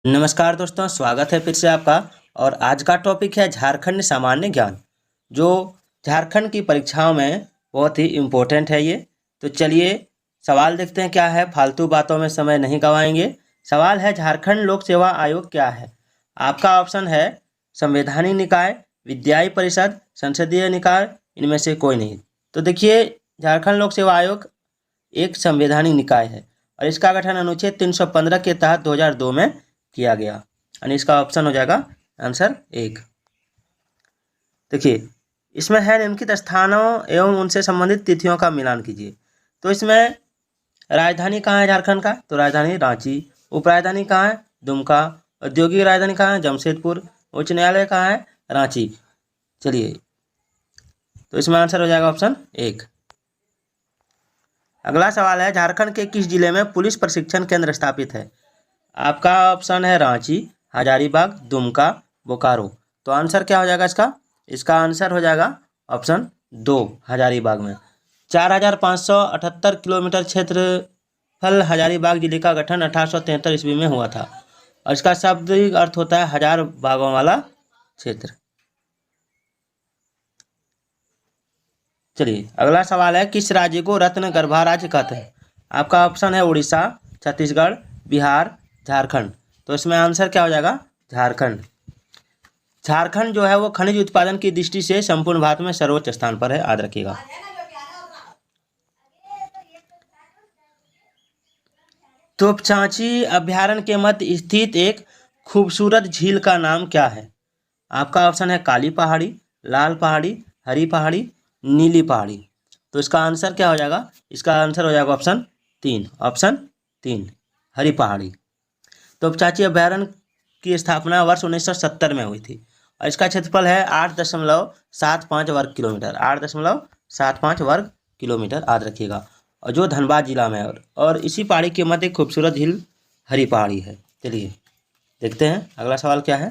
नमस्कार दोस्तों, स्वागत है फिर से आपका। और आज का टॉपिक है झारखंड सामान्य ज्ञान, जो झारखंड की परीक्षाओं में बहुत ही इम्पोर्टेंट है ये। तो चलिए सवाल देखते हैं क्या है, फालतू बातों में समय नहीं गवाएंगे। सवाल है, झारखंड लोक सेवा आयोग क्या है? आपका ऑप्शन है संवैधानिक निकाय, विधायी परिषद, संसदीय निकाय, इनमें से कोई नहीं। तो देखिए, झारखंड लोक सेवा आयोग एक संवैधानिक निकाय है और इसका गठन अनुच्छेद 315 के तहत 2002 में किया गया। यानी इसका ऑप्शन हो जाएगा आंसर 1। देखिए, इसमें है निम्नलिखित स्थानों एवं उनसे संबंधित तिथियों का मिलान कीजिए। तो इसमें राजधानी कहाँ है झारखंड का? तो राजधानी रांची। उपराजधानी कहाँ है? दुमका। औद्योगिक राजधानी कहाँ है? जमशेदपुर। उच्च न्यायालय कहाँ है? रांची। चलिए, तो इसमें आंसर हो जाएगा ऑप्शन 1। अगला सवाल है, झारखंड के किस जिले में पुलिस प्रशिक्षण केंद्र स्थापित है? आपका ऑप्शन है रांची, हजारीबाग, दुमका, बोकारो। तो आंसर क्या हो जाएगा इसका? इसका आंसर हो जाएगा ऑप्शन 2, हजारीबाग में। 4578 किलोमीटर क्षेत्रफल हजारीबाग जिले का गठन 1873 ईस्वी में हुआ था और इसका शाब्दिक अर्थ होता है हजार बागों वाला क्षेत्र। चलिए, अगला सवाल है, किस राज्य को रत्न गर्भा राज्य कहते हैं? आपका ऑप्शन है उड़ीसा, छत्तीसगढ़, बिहार, झारखंड। तो इसमें आंसर क्या हो जाएगा? झारखंड। झारखंड जो है वो खनिज उत्पादन की दृष्टि से संपूर्ण भारत में सर्वोच्च स्थान पर है, याद रखिएगा। तोपचांची अभ्यारण्य के मध्य स्थित एक खूबसूरत झील का नाम क्या है? आपका ऑप्शन है काली पहाड़ी, लाल पहाड़ी, हरी पहाड़ी, नीली पहाड़ी। तो इसका आंसर क्या हो जाएगा? इसका आंसर हो जाएगा ऑप्शन 3। ऑप्शन 3, हरी पहाड़ी। तोपचांची अभ्यारण्य की स्थापना वर्ष 1970 में हुई थी और इसका क्षेत्रफल है 8.75 वर्ग किलोमीटर। 8.75 वर्ग किलोमीटर, याद रखिएगा। और जो धनबाद जिला में है और इसी पहाड़ी के मध्य एक खूबसूरत झील हरी पहाड़ी है। चलिए देखते हैं अगला सवाल क्या है।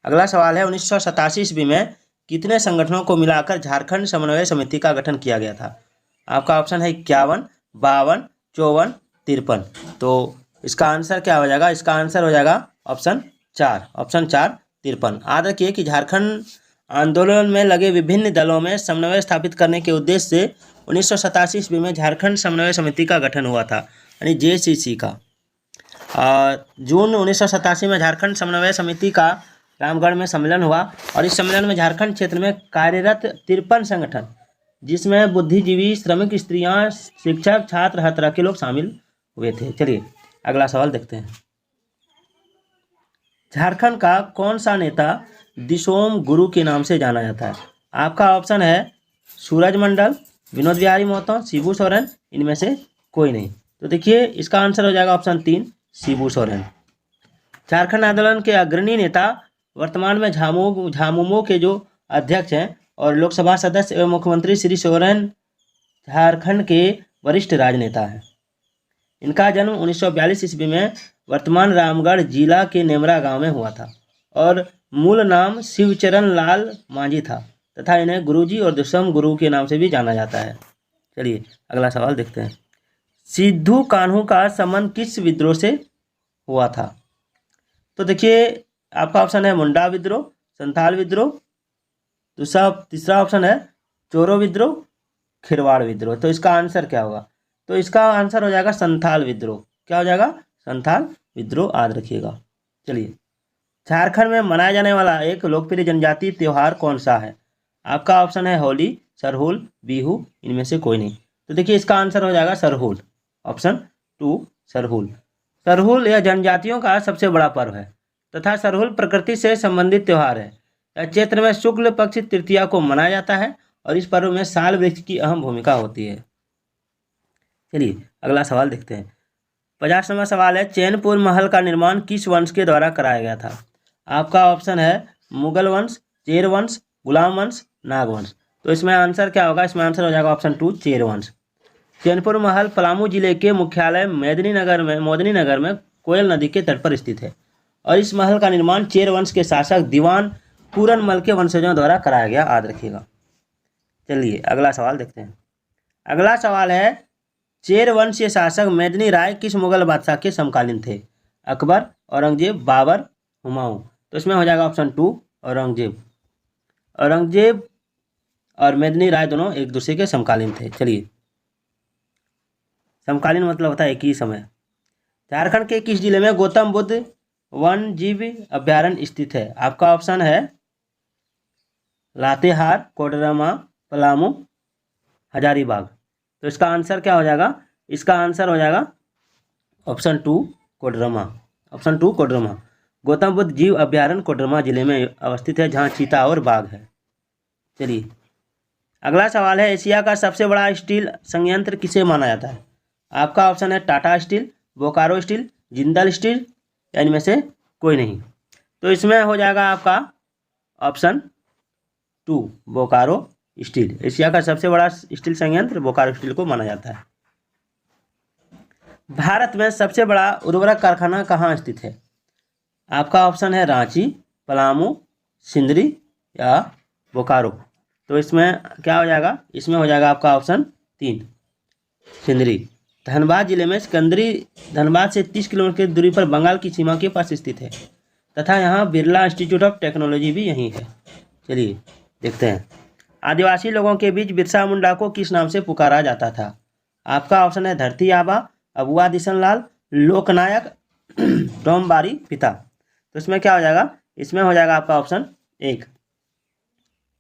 अगला सवाल है, 1987 ईस्वी में कितने संगठनों को मिलाकर झारखंड समन्वय समिति का गठन किया गया था? आपका ऑप्शन है 51, 52, 54, 53। तो इसका आंसर क्या हो जाएगा? इसका आंसर हो जाएगा ऑप्शन 4। ऑप्शन 4, 53। याद रखिए कि झारखंड आंदोलन में लगे विभिन्न दलों में समन्वय स्थापित करने के उद्देश्य से 1987 ईस्वी में झारखंड समन्वय समिति का गठन हुआ था, यानी JCC का। जून 1987 में झारखंड समन्वय समिति का रामगढ़ में सम्मेलन हुआ और इस सम्मेलन में झारखंड क्षेत्र में कार्यरत 53 संगठन, जिसमें बुद्धिजीवी, श्रमिक, स्त्रियां, शिक्षक, छात्र, हर तरह के लोग शामिल हुए थे। चलिए अगला सवाल देखते हैं। झारखंड का कौन सा नेता दिसोम गुरु के नाम से जाना जाता है? आपका ऑप्शन है सूरज मंडल, विनोद बिहारी महतो, शिबू सोरेन, इनमें से कोई नहीं। तो देखिए, इसका आंसर हो जाएगा ऑप्शन 3, शिबू सोरेन। झारखंड आंदोलन के अग्रणी नेता, वर्तमान में झामुमो के जो अध्यक्ष हैं और लोकसभा सदस्य एवं मुख्यमंत्री श्री सोरेन झारखंड के वरिष्ठ राजनेता हैं। इनका जन्म 1942 ईस्वी में वर्तमान रामगढ़ जिला के नेमरा गांव में हुआ था और मूल नाम शिवचरण लाल मांझी था तथा इन्हें गुरुजी और दशम गुरु के नाम से भी जाना जाता है। चलिए अगला सवाल देखते हैं। सिद्धू कान्हू का संबंध किस विद्रोह से हुआ था? तो देखिए, आपका ऑप्शन है मुंडा विद्रोह, संथाल विद्रोह, तीसरा ऑप्शन है चोरो विद्रोह, खिरवाड़ विद्रोह। तो इसका आंसर क्या होगा? तो इसका आंसर हो जाएगा संथाल विद्रोह। क्या हो जाएगा? संथाल विद्रोह, याद रखिएगा। चलिए, झारखंड में मनाया जाने वाला एक लोकप्रिय जनजातीय त्यौहार कौन सा है? आपका ऑप्शन है होली, सरहुल, बिहू, इनमें से कोई नहीं। तो देखिए, इसका आंसर हो जाएगा सरहुल। ऑप्शन 2, सरहुल। सरहुल यह जनजातियों का सबसे बड़ा पर्व है तथा सरहुल प्रकृति से संबंधित त्यौहार है। यह चैत्र में शुक्ल पक्ष तृतीया को मनाया जाता है और इस पर्व में साल वृक्ष की अहम भूमिका होती है। चलिए अगला सवाल देखते हैं। 50वां सवाल है, चैनपुर महल का निर्माण किस वंश के द्वारा कराया गया था? आपका ऑप्शन है मुगल वंश, चेर वंश, गुलाम वंश, नाग वंश। तो इसमें आंसर क्या होगा? इसमें आंसर हो जाएगा ऑप्शन 2, चेर वंश। चैनपुर महल पलामू जिले के मुख्यालय मोदनीनगर में कोयल नदी के तट पर स्थित है और इस महल का निर्माण चेर वंश के शासक दीवान पूरनमल के वंशजों द्वारा कराया गया, याद रखिएगा। चलिए अगला सवाल देखते हैं। अगला सवाल है, चेर वंशीय शासक मेदिनी राय किस मुगल बादशाह के समकालीन थे? अकबर, औरंगजेब, बाबर, हुमायूं। तो इसमें हो जाएगा ऑप्शन 2 औरंगजेब। औरंगजेब और मेदिनी राय दोनों एक दूसरे के समकालीन थे। चलिए, समकालीन मतलब होता है एक ही समय। झारखंड के किस जिले में गौतम बुद्ध वन जीव अभ्यारण्य स्थित है? आपका ऑप्शन है लातेहार, कोडरमा, पलामू, हजारीबाग। तो इसका आंसर क्या हो जाएगा? इसका आंसर हो जाएगा ऑप्शन 2 कोडरमा। ऑप्शन 2 कोडरमा। गौतम बुद्ध जीव अभ्यारण्य कोडरमा जिले में अवस्थित है, जहाँ चीता और बाघ है। चलिए, अगला सवाल है, एशिया का सबसे बड़ा स्टील संयंत्र किसे माना जाता है? आपका ऑप्शन है Tata steel, Bokaro steel, Jindal steel, या इनमें से कोई नहीं। तो इसमें हो जाएगा आपका ऑप्शन 2 बोकारो स्टील। एशिया का सबसे बड़ा स्टील संयंत्र बोकारो स्टील को माना जाता है। भारत में सबसे बड़ा उर्वरक कारखाना कहाँ स्थित है? आपका ऑप्शन है रांची, पलामू, सिंदरी या बोकारो। तो इसमें क्या हो जाएगा? इसमें हो जाएगा आपका ऑप्शन 3 सिंदरी। धनबाद जिले में सिकंदरी धनबाद से 30 किलोमीटर की दूरी पर बंगाल की सीमा के पास स्थित है तथा यहाँ बिरला इंस्टीट्यूट ऑफ टेक्नोलॉजी भी यहीं है। चलिए देखते हैं, आदिवासी लोगों के बीच बिरसा मुंडा को किस नाम से पुकारा जाता था? आपका ऑप्शन है धरती आबा, अबुआ दिसनलाल, लोकनायक, डोमबारी पिता। तो इसमें क्या हो जाएगा? इसमें हो जाएगा आपका ऑप्शन 1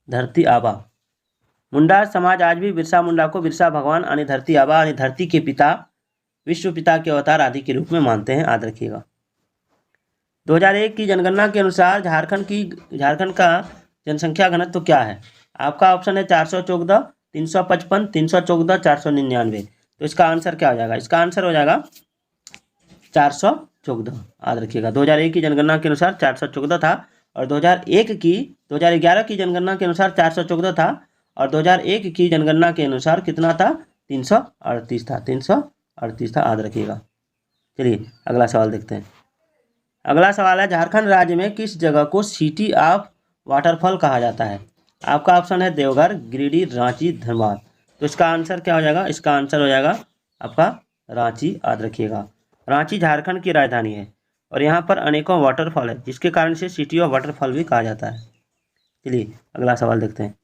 धरती आबा। मुंडा समाज आज भी बिरसा मुंडा को बिरसा भगवान यानी धरती आबा यानी धरती के पिता, विश्व पिता के अवतार आदि के रूप में मानते हैं। याद रखिएगा। 2001 की जनगणना के अनुसार झारखंड का जनसंख्या घनत्व क्या है? आपका ऑप्शन है 414, 355, 314, 499। तो इसका आंसर क्या हो जाएगा? इसका आंसर हो जाएगा 414। याद रखिएगा, 2001 की जनगणना के अनुसार 414 था और 2011 की जनगणना के अनुसार 414 था और 2001 की जनगणना के अनुसार कितना था? 338 था। 338 था, याद रखिएगा। चलिए अगला सवाल देखते हैं। अगला सवाल है, झारखंड राज्य में किस जगह को सिटी ऑफ वाटरफॉल कहा जाता है? आपका ऑप्शन है देवघर, गिरिडीह, रांची, धनबाद। तो इसका आंसर क्या हो जाएगा? इसका आंसर हो जाएगा आपका रांची। याद रखिएगा, रांची झारखंड की राजधानी है और यहाँ पर अनेकों वाटरफॉल है, जिसके कारण इसे सिटी ऑफ वाटरफॉल भी कहा जाता है। चलिए अगला सवाल देखते हैं।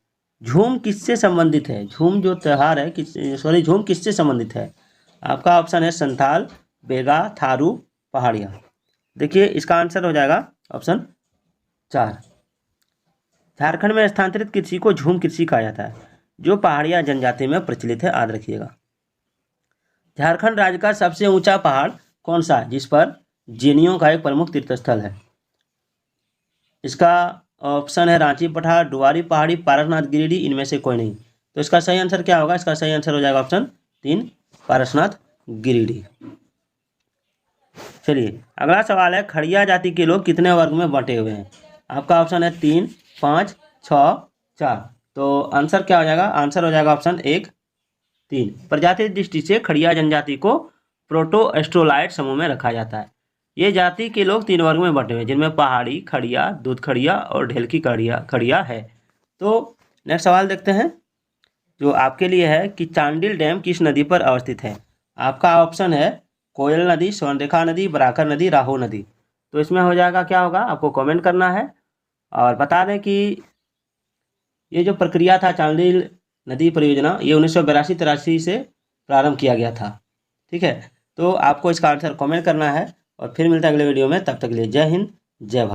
झूम किससे संबंधित है? झूम जो त्यौहार है झूम किससे संबंधित है? आपका ऑप्शन है संथाल, बेगा, थारू, पहाड़िया। देखिए इसका आंसर हो जाएगा ऑप्शन 4। झारखंड में स्थानांतरित कृषि को झूम कृषि कहा जाता है, जो पहाड़िया जनजाति में प्रचलित है। याद रखिएगा। झारखंड राज्य का सबसे ऊंचा पहाड़ कौन सा है, जिस पर जैनियों का एक प्रमुख तीर्थस्थल है? इसका ऑप्शन है रांची पठार, डुआरी पहाड़ी, पारसनाथ, गिरिडीह, इनमें से कोई नहीं। तो इसका सही आंसर क्या होगा? इसका सही आंसर हो जाएगा ऑप्शन 3 पारसनाथ, गिरिडीह। चलिए अगला सवाल है, खड़िया जाति के लोग कितने वर्ग में बंटे हुए हैं? आपका ऑप्शन है 3, 5, 6, 4। तो आंसर क्या हो जाएगा? आंसर हो जाएगा ऑप्शन 1, 3। प्रजाति दृष्टि से खड़िया जनजाति को प्रोटोएस्ट्रोलाइट समूह में रखा जाता है। ये जाति के लोग 3 वर्ग में बंटे हुए हैं, जिनमें पहाड़ी खड़िया, दूध खड़िया और ढेलकी खड़िया है। तो नेक्स्ट सवाल देखते हैं, जो आपके लिए है कि चांडिल डैम किस नदी पर अवस्थित है? आपका ऑप्शन है कोयल नदी, स्वर्णरेखा नदी, बराकर नदी, राहो नदी। तो इसमें हो जाएगा क्या होगा? आपको कमेंट करना है और बता दें कि ये जो प्रक्रिया था चांडिल नदी परियोजना, ये 1982-83 से प्रारंभ किया गया था। ठीक है, तो आपको इसका आंसर कमेंट करना है और फिर मिलता है अगले वीडियो में। तब तक के लिए जय हिंद, जय भारत।